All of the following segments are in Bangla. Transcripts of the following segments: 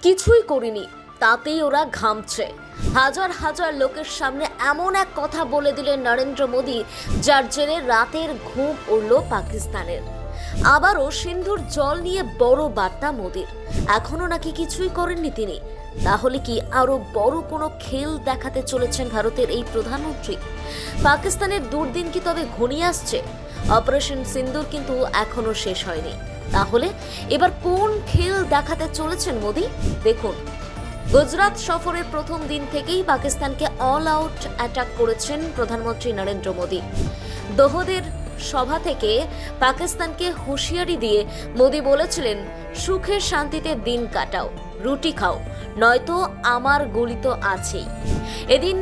কিছুই করিনি, তাতেই ওরা ঘামছে। হাজার হাজার লোকের সামনে এমন এক কথা বলে দিলেন নরেন্দ্র মোদী, যার জেরে রাতের ঘুম উড়ল পাকিস্তানের। আবারও সিন্ধুর জল নিয়ে বড় বার্তা মোদীর। এখনো নাকি কিছুই করেননি তিনি। তাহলে কি আরো বড় কোনো খেল দেখাতে চলেছেন ভারতের এই প্রধানমন্ত্রী? পাকিস্তানের দুর্দিন কি তবে ঘনিয়ে আসছে? অপারেশন সিন্দুর কিন্তু এখনো শেষ হয়নি। তাহলে এবার কোন খেল দেখাতে চলেছেন মোদী? দেখুন, গুজরাট সফরের প্রথম দিন থেকেই পাকিস্তানকে অল আউট অ্যাটাক করেছেন প্রধানমন্ত্রী নরেন্দ্র মোদী। দোহদের সভা থেকে পাকিস্তানকে হুঁশিয়ারি দিয়ে মোদী বলেছিলেন, সুখে শান্তিতে দিন কাটাও, রুটি খাও, নয়তো আমার গুলি তো আছেই। এদিন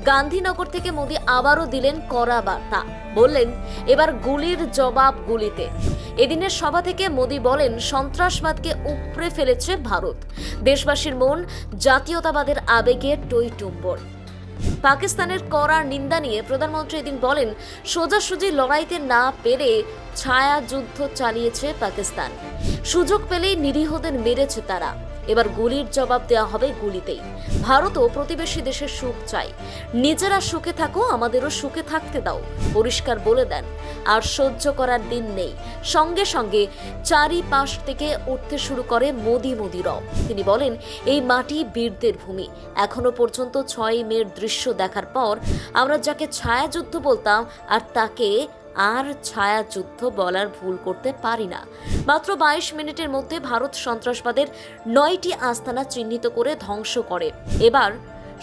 গান্ধীনগর থেকে মোদী আবারও দিলেন কড়া বার্তা, বললেন এবার গুলির জবাব গুলিতে। এদিনের সভা থেকে মোদী বলেন, সন্ত্রাসবাদকে উপড়ে ফেলেছে ভারত, দেশবাসীর মন জাতীয়তাবাদের আবেগে টইটুম্বর। পাকিস্তানের কড়া নিন্দা নিয়ে প্রধানমন্ত্রী এদিন বলেন, সোজাসুজি লড়াইতে না পেরে ছায়া যুদ্ধ চালিয়েছে পাকিস্তান, সুযোগ পেলেই নিরীহদের মেরেছে তারা, এবার গুলির জবাব দেওয়া হবে গুলিতেই। ভারতও প্রতিবেশী দেশের সুখ চাই, নিজেরা সুখে থাকো, আমাদেরও সুখে থাকতে দাও, পরিষ্কার বলে দেন। আর সহ্য করার দিন নেই। সঙ্গে সঙ্গে চারিপাশ থেকে উঠতে শুরু করে মোদী রব। তিনি বলেন, এই মাটি বীরদের ভূমি। এখনো পর্যন্ত 6 মের দৃশ্য দেখার পর আমরা যাকে ছায়াযুদ্ধ বলতাম তাকে আর ছায়াযুদ্ধ বলার ভুল করতে পারি না। মাত্র 22 মিনিটের মধ্যে ভারত সন্ত্রাসবাদের 9টি আস্তানা চিহ্নিত করে ধ্বংস করে। এবার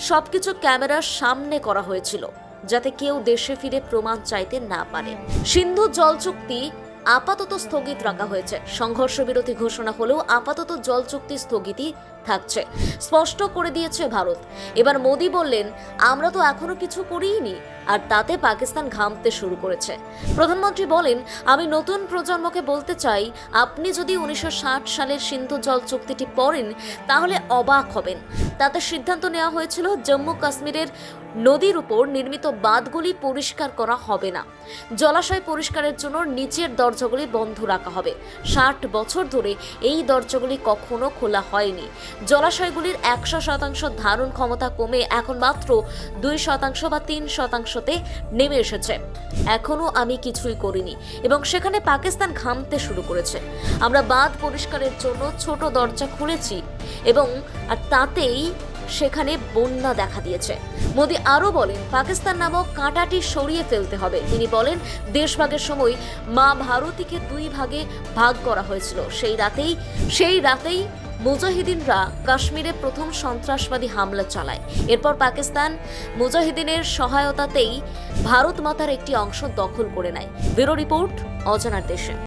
সবকিছু ক্যামেরার সামনে করা হয়েছিল, যাতে কেউ দেশে ফিরে প্রমাণ চাইতে না পারে। সিন্ধু জল চুক্তি আপাতত স্থগিত রাখা হয়েছে। সংঘর্ষ বিরতি ঘোষণা হলেও আপাতত জল চুক্তি স্থগিতই থাকছে, স্পষ্ট করে দিয়েছে ভারত। এবার মোদী বললেন, আমরা তো এখনো কিছু করিনি, আর তাতে পাকিস্তান ঘামতে শুরু করেছে। প্রধানমন্ত্রী বলেন, আমি নতুন প্রজন্মকে বলতে চাই, আপনি যদি 1960 সালের সিন্ধু জল চুক্তিটি পড়েন তাহলে অবাক হবেন। তাতে সিদ্ধান্ত নেওয়া হয়েছিল জম্মু কাশ্মীরের নদীর উপর নির্মিত বাঁধগুলি পরিষ্কার করা হবে না, জলাশয় পরিষ্কারের জন্য নিচের দরজাগুলি বন্ধ রাখা হবে। 60 বছর ধরে এই দরজাগুলি কখনো খোলা হয়নি। জলাশয়গুলির 100% ধারণ ক্ষমতা কমে এখন মাত্র 2% বা 3%তে নেমে এসেছে। এখনো আমি কিছুই করিনি এবং সেখানে পাকিস্তান ঘামতে শুরু করেছে। আমরা বাঁধ পরিষ্কারের জন্য ছোট দরজা খুলেছি এবং তাতেই সেখানে বন্যা দেখা দিয়েছে। মোদী আরো বলেন, পাকিস্তান নামক কাঁটাটি সরিয়ে ফেলতে হবে। তিনি বলেন, দেশভাগের সময় মা ভারতীকে 2 ভাগে ভাগ করা হয়েছিল। সেই রাতেই মুজাহিদিনরা কাশ্মীরে প্রথম সন্ত্রাসবাদী হামলা চালায়। এরপর পাকিস্তান মুজাহিদিনের সহায়তাতেই ভারত মাতার একটি অংশ দখল করে নেয়। ব্যুরো রিপোর্ট, অজানার দেশে।